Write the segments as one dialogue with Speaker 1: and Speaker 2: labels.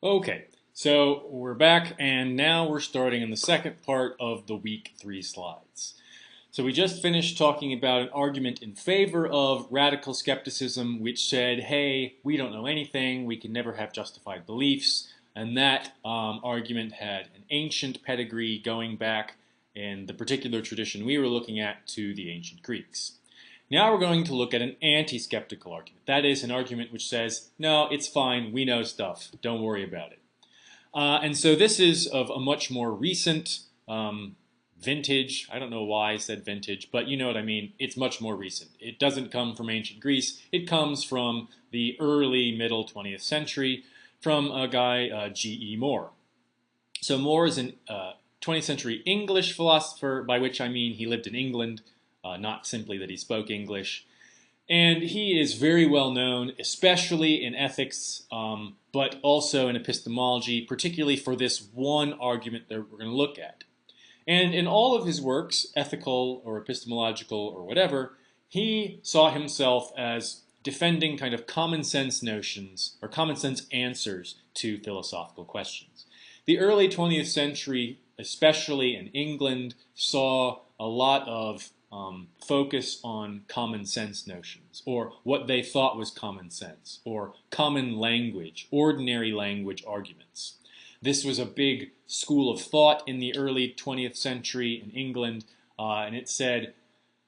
Speaker 1: Okay, so we're back and now we're starting in the second part of the week 3 slides. So we just finished talking about an argument in favor of radical skepticism, which said, hey, we don't know anything, we can never have justified beliefs, and that argument had an ancient pedigree going back in the particular tradition we were looking at to the ancient Greeks. Now we're going to look at an anti-skeptical argument. That is an argument which says, no, it's fine, we know stuff, don't worry about it. And so this is of a much more recent vintage. I don't know why I said vintage, but you know what I mean. It's much more recent. It doesn't come from ancient Greece. It comes from the early middle 20th century from a guy, G.E. Moore. So Moore is an 20th century English philosopher, by which I mean he lived in England, not simply that he spoke English. And he is very well known, especially in ethics, but also in epistemology, particularly for this one argument that we're going to look at. And in all of his works, ethical or epistemological or whatever, he saw himself as defending kind of common sense notions or common sense answers to philosophical questions. The early 20th century, especially in England, saw a lot of focus on common sense notions, or what they thought was common sense, or common language, ordinary language arguments. This was a big school of thought in the early 20th century in England, and it said,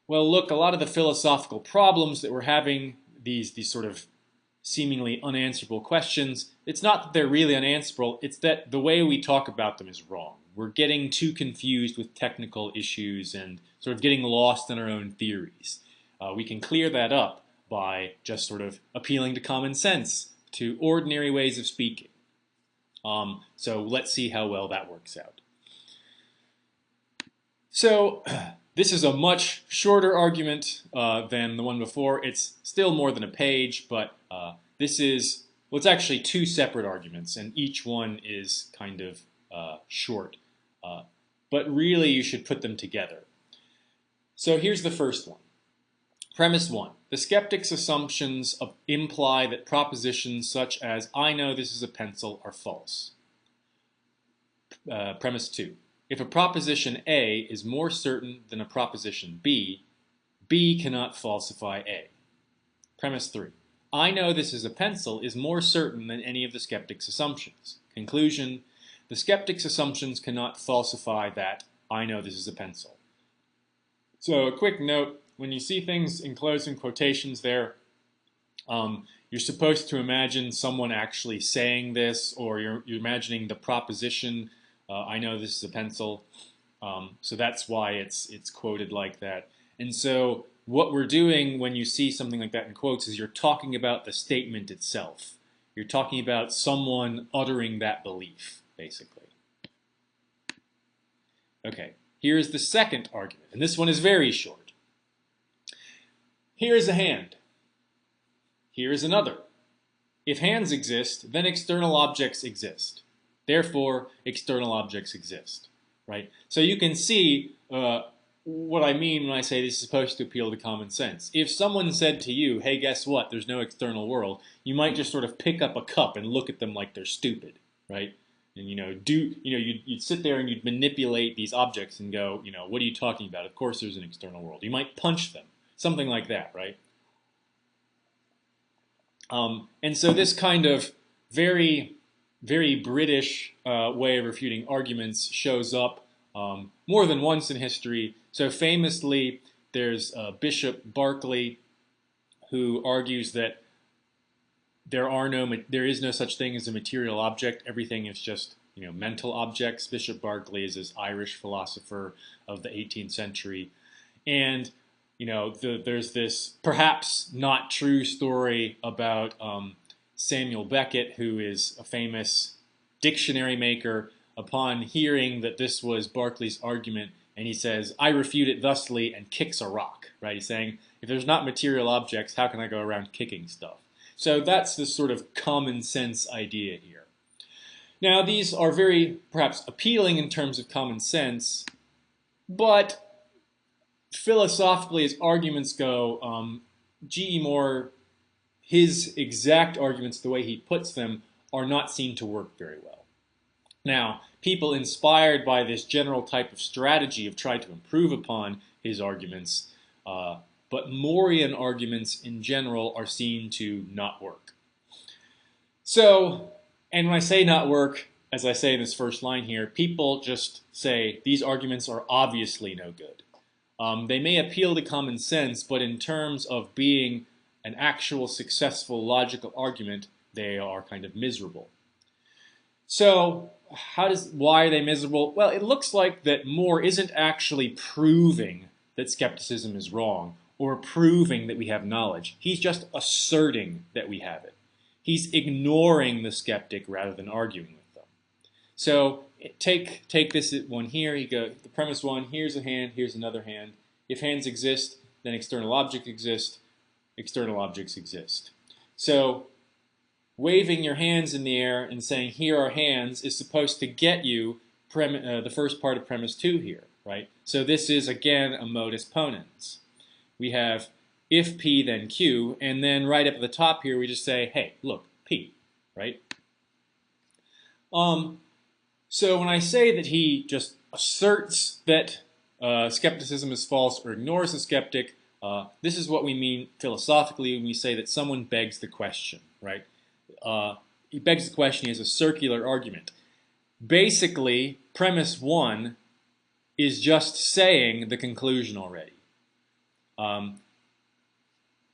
Speaker 1: well, look, a lot of the philosophical problems that we're having, these sort of seemingly unanswerable questions, it's not that they're really unanswerable, it's that the way we talk about them is wrong. We're getting too confused with technical issues and sort of getting lost in our own theories. We can clear that up by just sort of appealing to common sense, to ordinary ways of speaking. So let's see how well that works out. So this is a much shorter argument than the one before. It's still more than a page, but this is, well, it's actually two separate arguments, and each one is kind of short. But really, you should put them together. So here's the first one. Premise 1. The skeptics' assumptions imply that propositions such as, I know this is a pencil, are false. Premise 2. If a proposition A is more certain than a proposition B, B cannot falsify A. Premise 3. I know this is a pencil is more certain than any of the skeptics' assumptions. Conclusion. The skeptics' assumptions cannot falsify that, I know this is a pencil. So a quick note, when you see things enclosed in quotations there, you're supposed to imagine someone actually saying this, or you're imagining the proposition, I know this is a pencil. So that's why it's quoted like that. And so what we're doing when you see something like that in quotes is you're talking about the statement itself. You're talking about someone uttering that belief, basically. Okay, here's the second argument, and this one is very short. Here is a hand. Here is another. If hands exist, then external objects exist. Therefore, external objects exist, right? So you can see what I mean when I say this is supposed to appeal to common sense. If someone said to you, hey, guess what, there's no external world, you might just sort of pick up a cup and look at them like they're stupid, right? And you'd sit there and you'd manipulate these objects and go, what are you talking about? Of course there's an external world. You might punch them, something like that, right? And so this kind of very, very British way of refuting arguments shows up more than once in history. So famously, there's Bishop Berkeley, who argues that there is no such thing as a material object. Everything is just mental objects. Bishop Berkeley is this Irish philosopher of the 18th century, and there's this perhaps not true story about Samuel Beckett, who is a famous dictionary maker. Upon hearing that this was Berkeley's argument, and he says, I refute it thusly, and kicks a rock, right? He's saying, if there's not material objects, how can I go around kicking stuff? So that's the sort of common sense idea here. Now, these are very, perhaps, appealing in terms of common sense, but philosophically, as arguments go, G.E. Moore, his exact arguments, the way he puts them, are not seen to work very well. Now, people inspired by this general type of strategy have tried to improve upon his arguments, but Morean arguments in general are seen to not work. So, and when I say not work, as I say in this first line here, people just say these arguments are obviously no good. They may appeal to common sense, but in terms of being an actual successful logical argument, they are kind of miserable. So, why are they miserable? Well, it looks like that Moore isn't actually proving that skepticism is wrong or proving that we have knowledge. He's just asserting that we have it. He's ignoring the skeptic rather than arguing with them. So take this one here. You go the premise one. Here's a hand. Here's another hand. If hands exist, then external objects exist. External objects exist. So waving your hands in the air and saying here are hands is supposed to get you the first part of premise 2 here, right? So this is again a modus ponens. We have if P then Q, and then right up at the top here we just say, hey, look, P, right? So when I say that he just asserts that skepticism is false or ignores the skeptic, this is what we mean philosophically when we say that someone begs the question, right? He begs the question, he has a circular argument. Basically, premise 1 is just saying the conclusion already.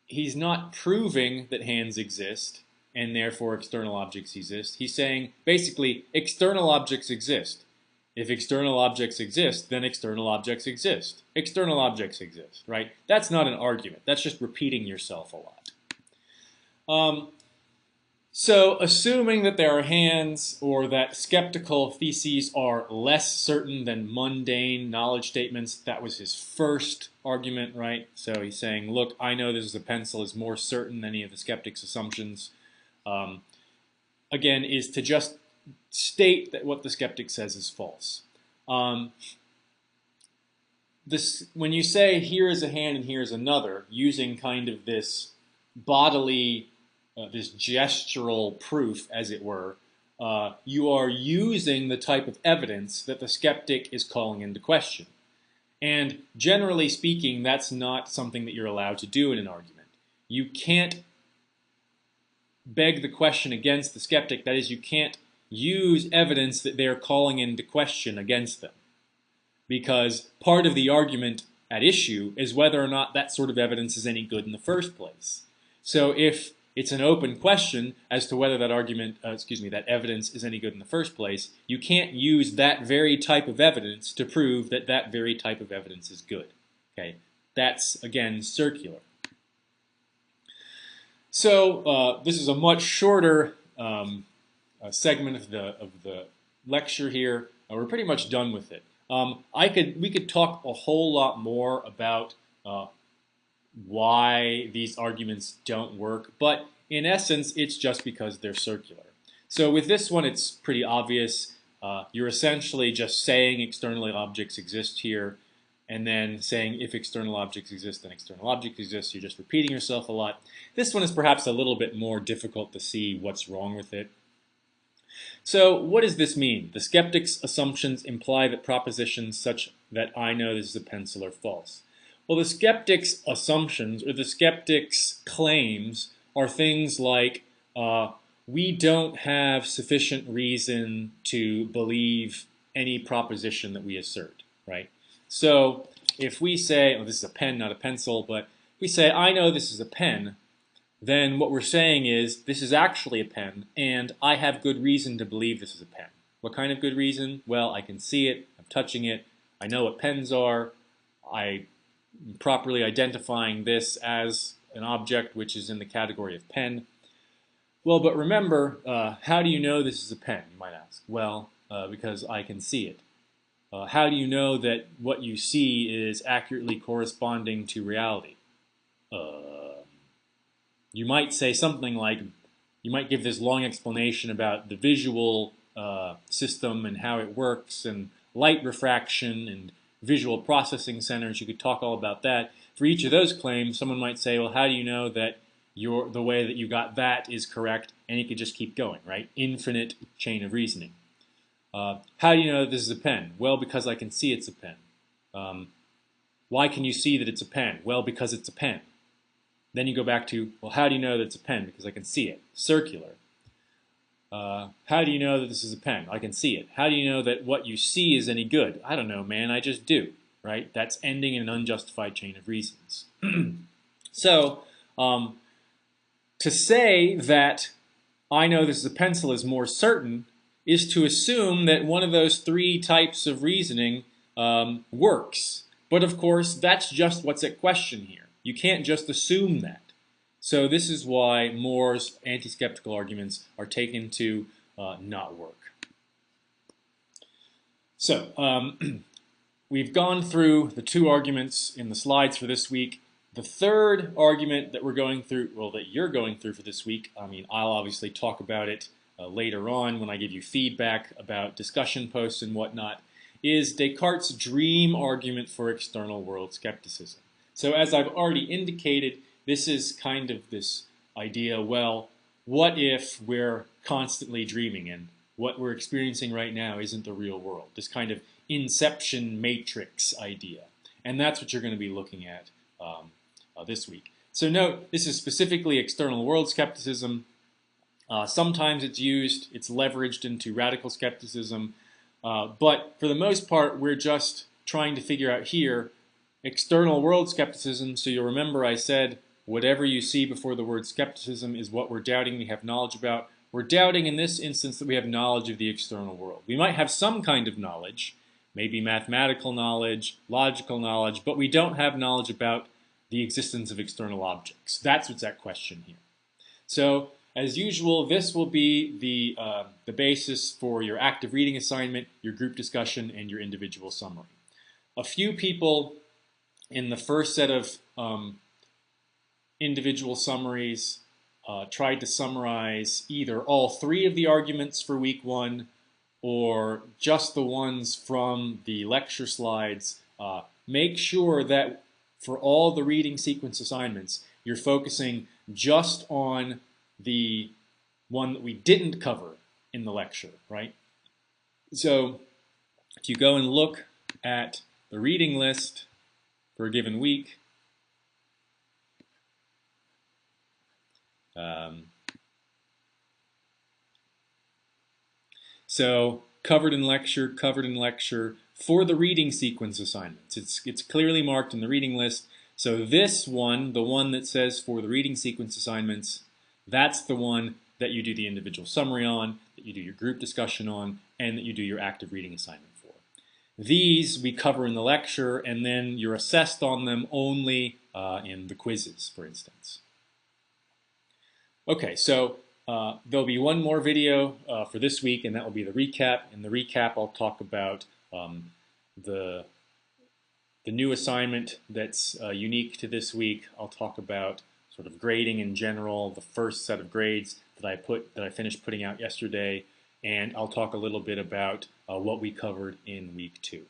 Speaker 1: He's not proving that hands exist and therefore external objects exist. He's saying basically external objects exist. If external objects exist, then external objects exist. External objects exist, right? That's not an argument. That's just repeating yourself a lot. So assuming that there are hands or that skeptical theses are less certain than mundane knowledge statements, that was his first argument, right? So he's saying, look, I know this is a pencil is more certain than any of the skeptics' assumptions. Again, is to just state that what the skeptic says is false. When you say here is a hand and here is another, using kind of this bodily this gestural proof, as it were, you are using the type of evidence that the skeptic is calling into question. And generally speaking, that's not something that you're allowed to do in an argument. You can't beg the question against the skeptic. That is, you can't use evidence that they're calling into question against them. Because part of the argument at issue is whether or not that sort of evidence is any good in the first place. So if it's an open question as to whether that that evidence is any good in the first place, you can't use that very type of evidence to prove that that very type of evidence is good. Okay, that's again circular. So this is a much shorter segment of the lecture here. We're pretty much done with it. We could talk a whole lot more about why these arguments don't work, but in essence, it's just because they're circular. So with this one, it's pretty obvious. You're essentially just saying external objects exist here, and then saying if external objects exist, then external objects exist. You're just repeating yourself a lot. This one is perhaps a little bit more difficult to see what's wrong with it. So what does this mean? The skeptic's assumptions imply that propositions such that I know this is a pencil are false. Well, the skeptic's assumptions or the skeptic's claims are things like we don't have sufficient reason to believe any proposition that we assert, right? So if we say, oh, this is a pen, not a pencil, but we say, I know this is a pen, then what we're saying is this is actually a pen, and I have good reason to believe this is a pen. What kind of good reason? Well, I can see it, I'm touching it, I know what pens are, I'm properly identifying this as an object which is in the category of pen. Well, but remember, how do you know this is a pen, you might ask? Well, because I can see it. How do you know that what you see is accurately corresponding to reality? You might say something like, you might give this long explanation about the visual system and how it works and light refraction and visual processing centers. You could talk all about that. For each of those claims, someone might say, well, how do you know that the way that you got that is correct And you could just keep going, right? Infinite chain of reasoning. How do you know that this is a pen? Well, because I can see it's a pen. Why can you see that it's a pen? Well, because it's a pen. Then you go back to, well, how do you know that it's a pen? Because I can see it. Circular. How do you know that this is a pen? I can see it. How do you know that what you see is any good? I don't know, man. I just do. Right? That's ending in an unjustified chain of reasons. So, to say that I know this is a pencil is more certain is to assume that one of those three types of reasoning works. But of course, that's just what's at question here. You can't just assume that. So this is why Moore's anti-skeptical arguments are taken to not work. So we've gone through the two arguments in the slides for this week. The third argument that we're going through, well, that you're going through for this week, I mean, I'll obviously talk about it later on when I give you feedback about discussion posts and whatnot, is Descartes' dream argument for external world skepticism. So as I've already indicated, this is kind of this idea, well, what if we're constantly dreaming and what we're experiencing right now isn't the real world? This kind of inception matrix idea. And that's what you're going to be looking at this week. So note, this is specifically external world skepticism. Sometimes it's used, it's leveraged into radical skepticism. But for the most part, we're just trying to figure out here external world skepticism. So you'll remember I said whatever you see before the word skepticism is what we're doubting we have knowledge about. We're doubting in this instance that we have knowledge of the external world. We might have some kind of knowledge, maybe mathematical knowledge, logical knowledge, but we don't have knowledge about the existence of external objects. That's what's at question here. So as usual, this will be the basis for your active reading assignment, your group discussion, and your individual summary. A few people in the first set of individual summaries tried to summarize either all three of the arguments for week one or just the ones from the lecture slides. Make sure that for all the reading sequence assignments, you're focusing just on the one that we didn't cover in the lecture, right? So if you go and look at the reading list for a given week, so covered in lecture for the reading sequence assignments. It's clearly marked in the reading list. So this one, the one that says for the reading sequence assignments, that's the one that you do the individual summary on, that you do your group discussion on, and that you do your active reading assignment for. These we cover in the lecture, and then you're assessed on them only in the quizzes, for instance. Okay, so there'll be one more video for this week, and that will be the recap. In the recap, I'll talk about the new assignment that's unique to this week. I'll talk about sort of grading in general, the first set of grades that I finished putting out yesterday, and I'll talk a little bit about what we covered in week 2.